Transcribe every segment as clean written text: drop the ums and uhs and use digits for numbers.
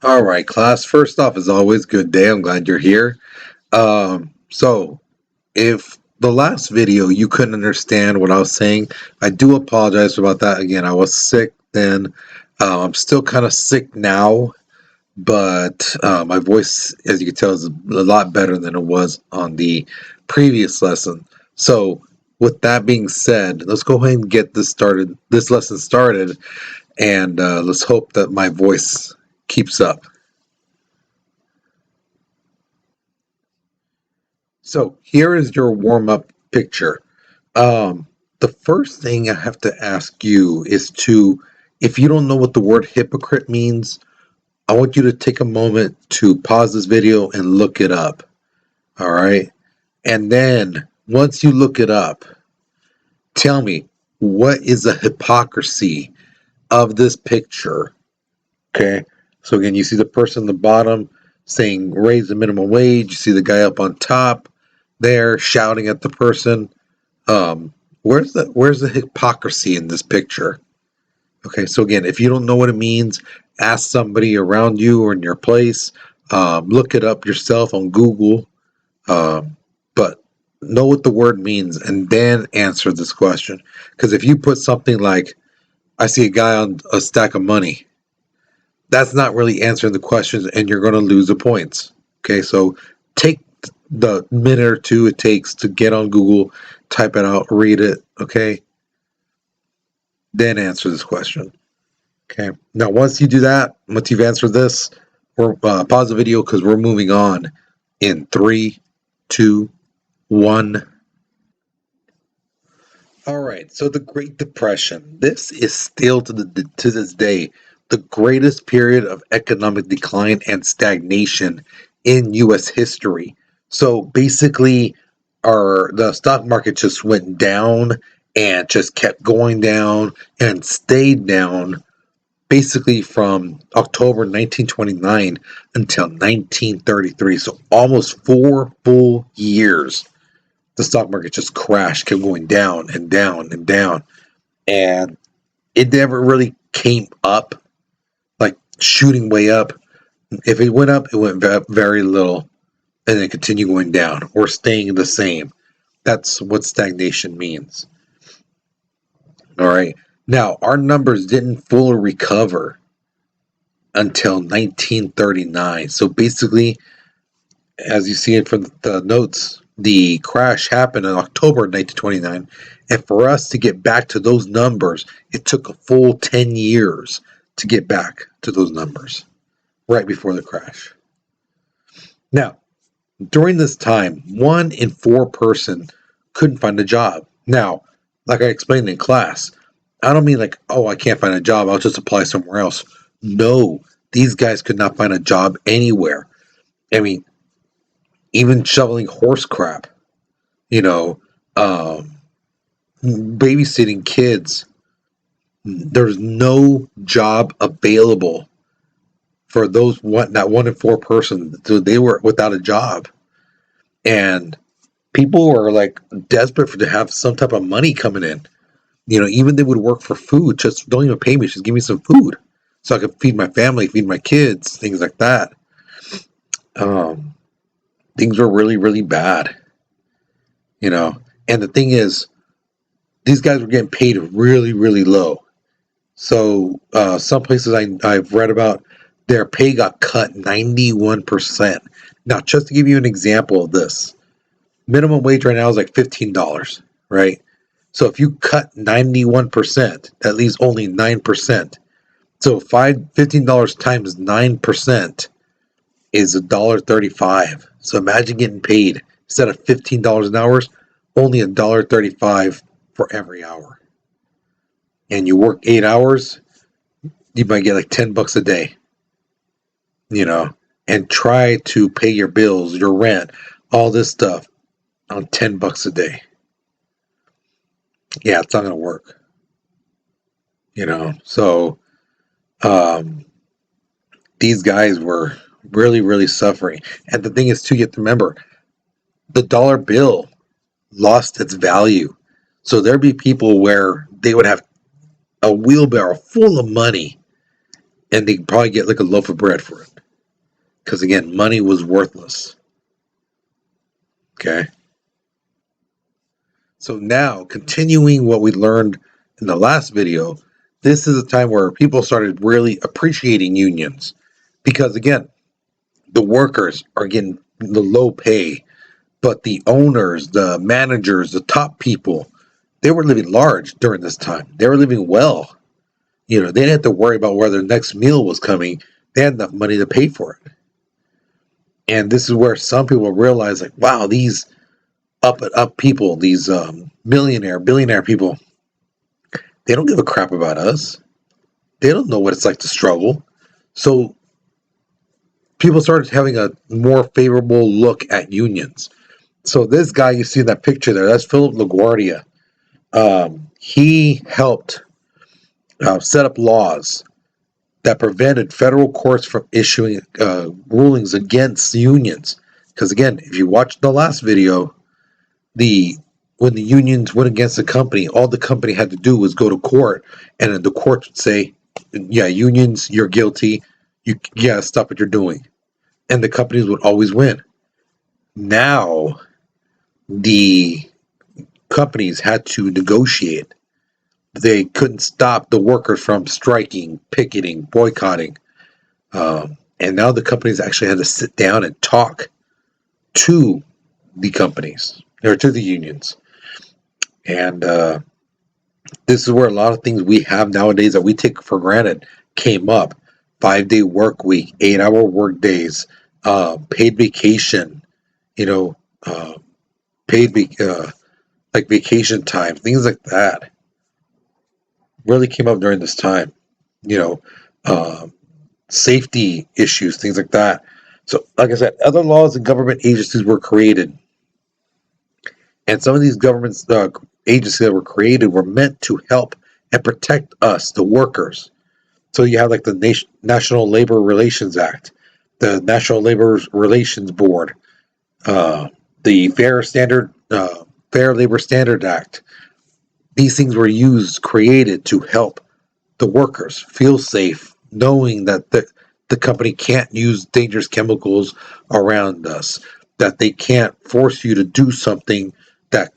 All right, class. First off, as always, good day. I'm glad you're here. So if the last video you couldn't understand what I was saying, I do apologize about that. Again, I was sick then. I'm still kind of sick now, but my voice, as you can tell, is a lot better than it was on the previous lesson. So with that being said, let's go ahead and get this lesson started, and let's hope that my voice keeps up. So here is your warm up picture. The first thing I have to ask you is if you don't know what the word hypocrite means, I want you to take a moment to pause this video and look it up. All right. And then once you look it up, tell me, what is the hypocrisy of this picture? Okay. So again, you see the person in the bottom saying raise the minimum wage. You see the guy up on top there shouting at the person. Where's the hypocrisy in this picture? Okay, so again, if you don't know what it means, ask somebody around you or in your place. Look it up yourself on Google. But know what the word means and then answer this question. Because if you put something like, I see a guy on a stack of money, that's not really answering the questions and you're going to lose the points. Okay, so take the minute or two it takes to get on Google, type it out, read it, okay? Then answer this question. Okay, now once you do that, once you've answered this, we're pause the video because we're moving on in 3, 2, 1. All right, so the Great Depression. This is still to this day the greatest period of economic decline and stagnation in U.S. history. So basically, the stock market just went down and just kept going down and stayed down basically from October 1929 until 1933. So almost 4 full years the stock market just crashed, kept going down and down and down. And it never really came up, like shooting way up. If it went up, it went very little and then continue going down or staying the same. That's what stagnation means. All right. Now, our numbers didn't fully recover until 1939. So basically, as you see it from the notes, the crash happened in October 1929. And for us to get back to those numbers, it took a full 10 years to get back to those numbers right before the crash. Now, during this time, 1 in 4 person couldn't find a job. Now, like I explained in class, I don't mean like, oh, I can't find a job, I'll just apply somewhere else. No, these guys could not find a job anywhere. I mean, even shoveling horse crap, you know, babysitting kids. There's no job available for that 1 in 4 person. So they were without a job, and people were like desperate to have some type of money coming in. Even they would work for food. Just don't even pay me. Just give me some food so I could feed my family, feed my kids, things like that. Things were really, really bad. And the thing is, these guys were getting paid really, really low. So some places I've read about, their pay got cut 91%. Now, just to give you an example of this, minimum wage right now is like $15, right? So if you cut 91%, that leaves only 9%. So $15 times 9% is $1.35. So imagine getting paid instead of $15 an hour, only $1.35 for every hour. And you work 8 hours, you might get like $10 a day. And try to pay your bills, your rent, all this stuff on $10 a day. Yeah, it's not gonna work. So these guys were really, really suffering. And the thing is too, you have to remember, the dollar bill lost its value. So there'd be people where they would have a wheelbarrow full of money and they'd probably get like a loaf of bread for it. because again, money was worthless. Okay. So now, continuing what we learned in the last video, this is a time where people started really appreciating unions because again, the workers are getting the low pay, but the owners, the managers, the top people, they were living large during this time. They were living well. They didn't have to worry about where their next meal was coming. They had enough money to pay for it. And this is where some people realize, like, wow, these up and up people, these billionaire people, they don't give a crap about us. They don't know what it's like to struggle. So people started having a more favorable look at unions. So this guy you see in that picture there, that's Philip LaGuardia. He helped set up laws that prevented federal courts from issuing rulings against unions. Because again, if you watched the last video, when the unions went against the company, all the company had to do was go to court, and then the court would say, "Yeah, unions, you're guilty. You gotta stop what you're doing," and the companies would always win. Now, the companies had to negotiate. They couldn't stop the workers from striking, picketing, boycotting. And now the companies actually had to sit down and talk to the companies or to the unions. And this is where a lot of things we have nowadays that we take for granted came up. 5-day work week, 8-hour work days, paid vacation, uh, like vacation time, things like that really came up during this time. You know, uh, safety issues, things like that. So, like I said, other laws and government agencies were created, and some of these government agencies that were created were meant to help and protect us, the workers. So you have like the National Labor Relations Act, the National Labor Relations Board, the Fair Labor Standard Act. These things were created to help the workers feel safe, knowing that the company can't use dangerous chemicals around us, that they can't force you to do something that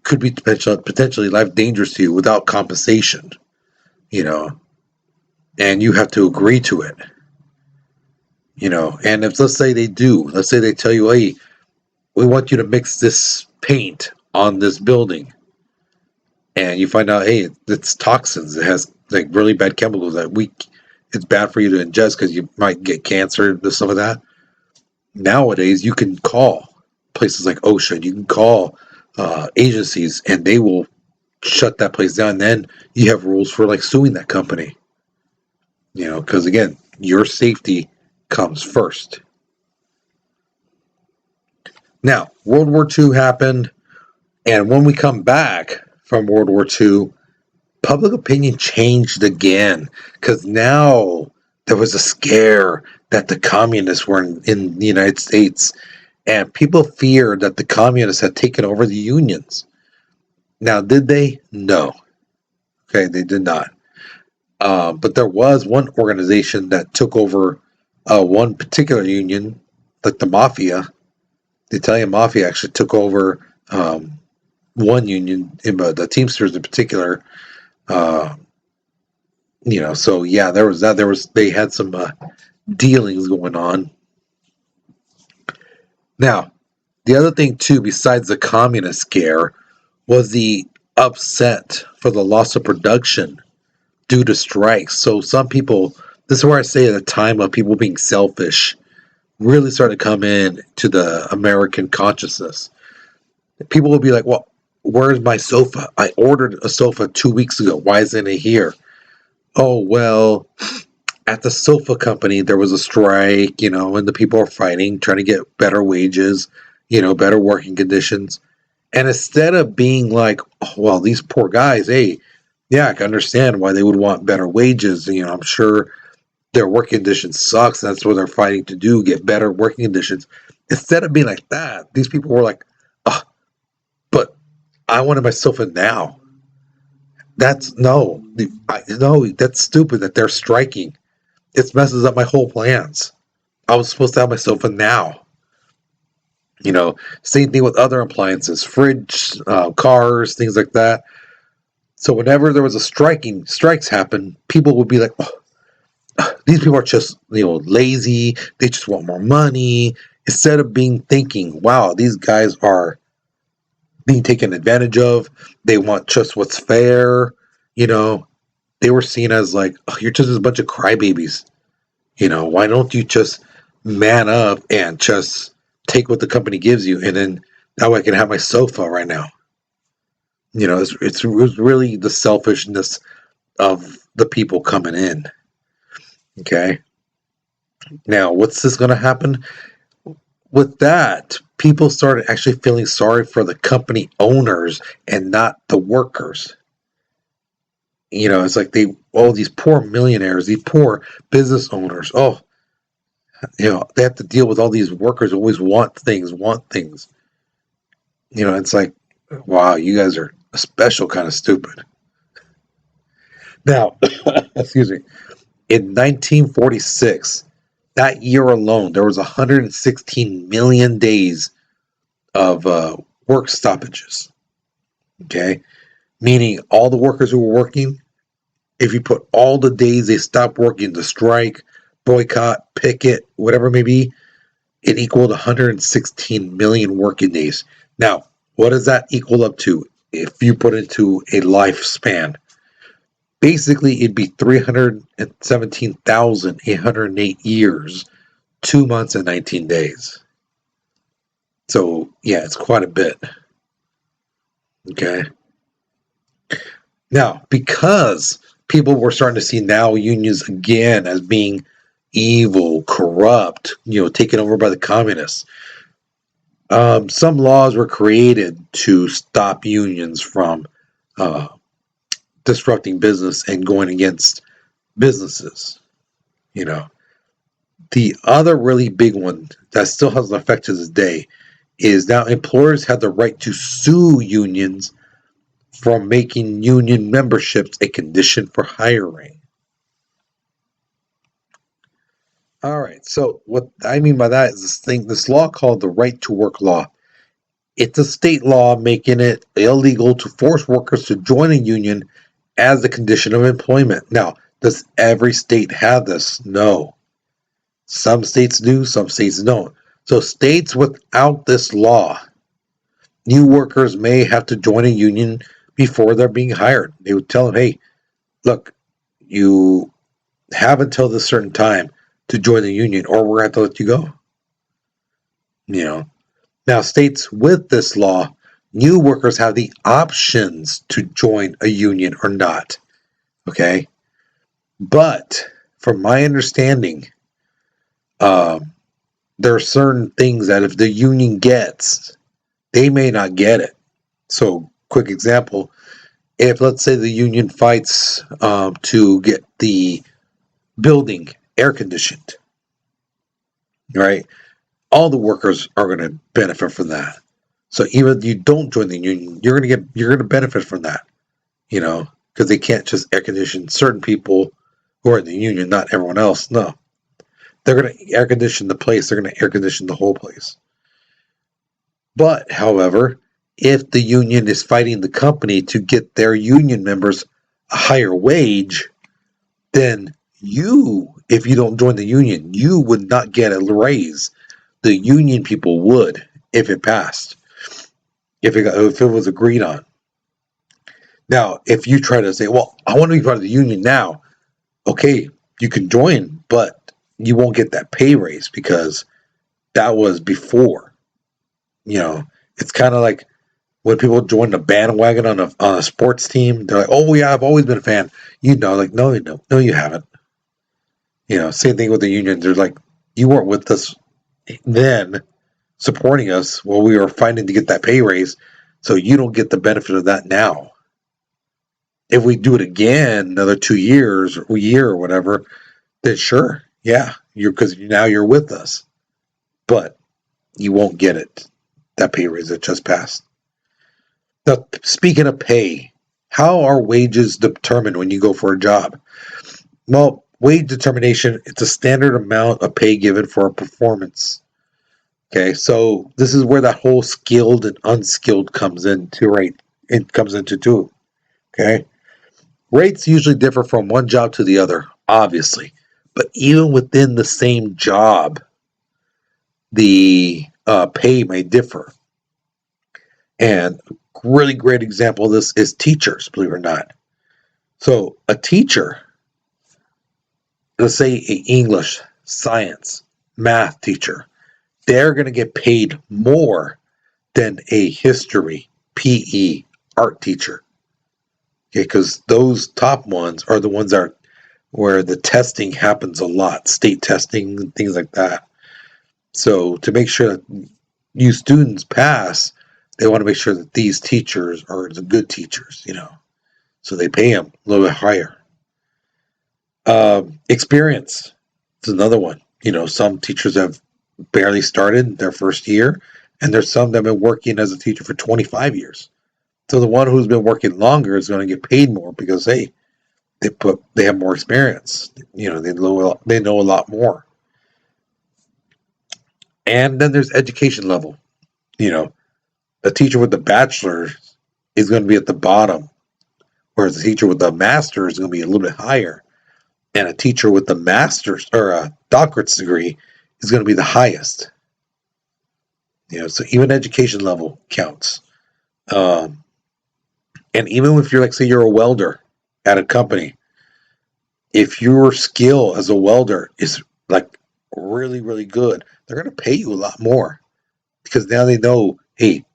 could be potentially life dangerous to you without compensation, and you have to agree to it, and if let's say they tell you, hey, we want you to mix this paint on this building, and you find out, hey, it's toxins, it has like really bad chemicals it's bad for you to ingest because you might get cancer and stuff like that. Nowadays, you can call places like OSHA, you can call agencies, and they will shut that place down. And then you have rules for like suing that company, because again, your safety comes first. Now, World War II happened, and when we come back from World War II, public opinion changed again because now there was a scare that the communists were in the United States, and people feared that the communists had taken over the unions. Now, did they? No. Okay, they did not. But there was one organization that took over one particular union, like the Mafia. The Italian Mafia actually took over one union, the Teamsters in particular. So yeah, there was that. They had some dealings going on. Now, the other thing too, besides the communist scare, was the upset for the loss of production due to strikes. So some people, this is where I say at the time of people being selfish, really started to come in to the American consciousness. People will be like, well, where's my sofa? I ordered a sofa 2 weeks ago. Why isn't it here? Oh, well, at the sofa company, there was a strike, and the people are fighting, trying to get better wages, better working conditions. And instead of being like, oh, well, these poor guys, hey, yeah, I can understand why they would want better wages. I'm sure their working conditions sucks. That's what they're fighting to do, get better working conditions. Instead of being like that, these people were like, oh, but I wanted my sofa now. That's no, that's stupid that they're striking. It messes up my whole plans. I was supposed to have my sofa now. You know, same thing with other appliances, fridge, cars, things like that. So whenever there was a strikes happen, people would be like, oh, these people are just lazy. They just want more money. Instead of being thinking, wow, these guys are being taken advantage of. They want just what's fair. You know, they were seen as like, oh, you're just a bunch of crybabies. Why don't you just man up and just take what the company gives you, and then that way I can have my sofa right now. It was really the selfishness of the people coming in. Okay. Now, what's this going to happen? With that, people started actually feeling sorry for the company owners and not the workers. It's like these poor millionaires, these poor business owners. Oh, they have to deal with all these workers who always want things. It's like, wow, you guys are a special kind of stupid. Now, excuse me, in 1946, that year alone, there was 116 million days of work stoppages. Okay, meaning all the workers who were working, if you put all the days they stopped working, the strike, boycott, picket, whatever it may be, it equaled 116 million working days. Now, what does that equal up to if you put it into a lifespan? Basically, it'd be 317,808 years, 2 months, and 19 days. So, yeah, it's quite a bit. Okay. Now, because people were starting to see now unions again as being evil, corrupt, taken over by the communists, some laws were created to stop unions from uh, disrupting business and going against businesses. You know, the other really big one that still has an effect to this day is now employers have the right to sue unions for making union memberships a condition for hiring. All right, so what I mean by that is this law called the Right to Work Law. It's a state law making it illegal to force workers to join a union as a condition of employment. Now, does every state have this? No. Some states do, some states don't. So, states without this law, new workers may have to join a union before they're being hired. They would tell them, hey, look, you have until this certain time to join the union, or we're going to have to let you go. Now, states with this law, new workers have the options to join a union or not. Okay. But from my understanding, there are certain things that if the union gets, they may not get it. So, quick example, if let's say the union fights to get the building air conditioned, right? All the workers are going to benefit from that. So even if you don't join the union, you're going to benefit from that, because they can't just air condition certain people who are in the union, not everyone else. No, they're going to air condition the place. They're going to air condition the whole place. But, however, if the union is fighting the company to get their union members a higher wage, then if you don't join the union, you would not get a raise. The union people would if it passed, if it was agreed on. Now, if you try to say, well, I want to be part of the union now, okay, you can join, but you won't get that pay raise because that was before. It's kind of like when people join the bandwagon on a sports team, they're like, oh, yeah, I've always been a fan. Like, no, you don't. No, you haven't. Same thing with the union. They're like, you weren't with us then supporting us while we were fighting to get that pay raise, so you don't get the benefit of that now. If we do it again another 2 years or a year or whatever, then sure, yeah, because now you're with us, but you won't get that pay raise that just passed. Now, speaking of pay, how are wages determined when you go for a job? Well, wage determination, it's a standard amount of pay given for a performance. Okay, so this is where that whole skilled and unskilled comes into, right? It comes into too. Okay, rates usually differ from one job to the other, obviously, but even within the same job, the pay may differ. And a really great example of this is teachers, believe it or not. So a teacher, let's say an English, science, math teacher, they're going to get paid more than a history, PE, art teacher. Okay, because those top ones are the ones that are where the testing happens a lot, state testing and things like that. So to make sure that you students pass, they want to make sure that these teachers are the good teachers, So they pay them a little bit higher. Experience is another one. Some teachers have barely started their first year, and there's some that have been working as a teacher for 25 years. So the one who's been working longer is going to get paid more because hey, they have more experience. They know a lot more. And then there's education level. A teacher with a bachelor's is going to be at the bottom, whereas a teacher with a master's is going to be a little bit higher, and a teacher with a master's or a doctorate's degree is going to be the highest. So even education level counts. Um, and even if you're like, say, you're a welder at a company, if your skill as a welder is like really, really good, they're going to pay you a lot more because now they know, hey,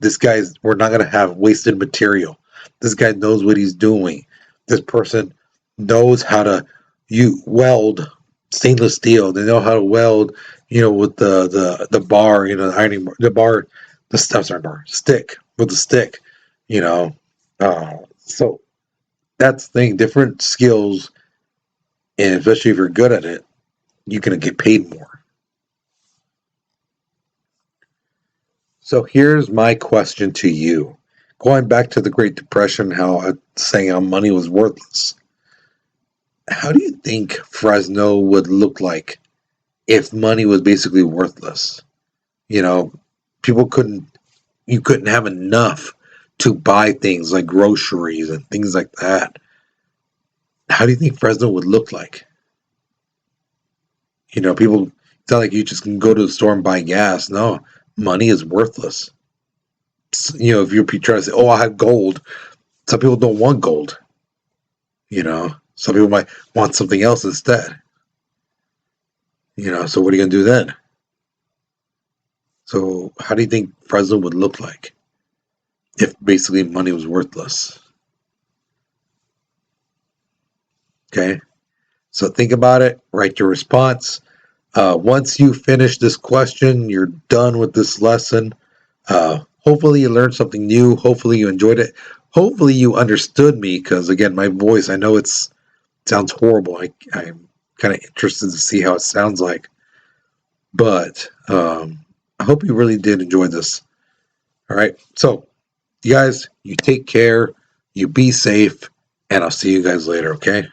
we're not going to have wasted material. This guy knows what he's doing. This person knows how to weld stainless steel. They know how to weld, with the bar, the ironing bar, the stuff, sorry, bar, stick, with the stick, so that's the thing, different skills, and especially if you're good at it, you're going to get paid more. So here's my question to you. Going back to the Great Depression, saying how money was worthless. How do you think Fresno would look like if money was basically worthless? People you couldn't have enough to buy things like groceries and things like that. How do you think Fresno would look like? People, it's not like you just can go to the store and buy gas. No, money is worthless. If you're trying to say, oh, I have gold, some people don't want gold. Some people might want something else instead. So what are you going to do then? So how do you think Fresno would look like if basically money was worthless? Okay. So think about it, write your response. Once you finish this question, you're done with this lesson. Hopefully you learned something new. Hopefully you enjoyed it. Hopefully you understood me because, again, my voice, I know it sounds horrible. I'm kind of interested to see how it sounds like. But I hope you really did enjoy this. All right. So, you guys, you take care, you be safe, and I'll see you guys later, okay?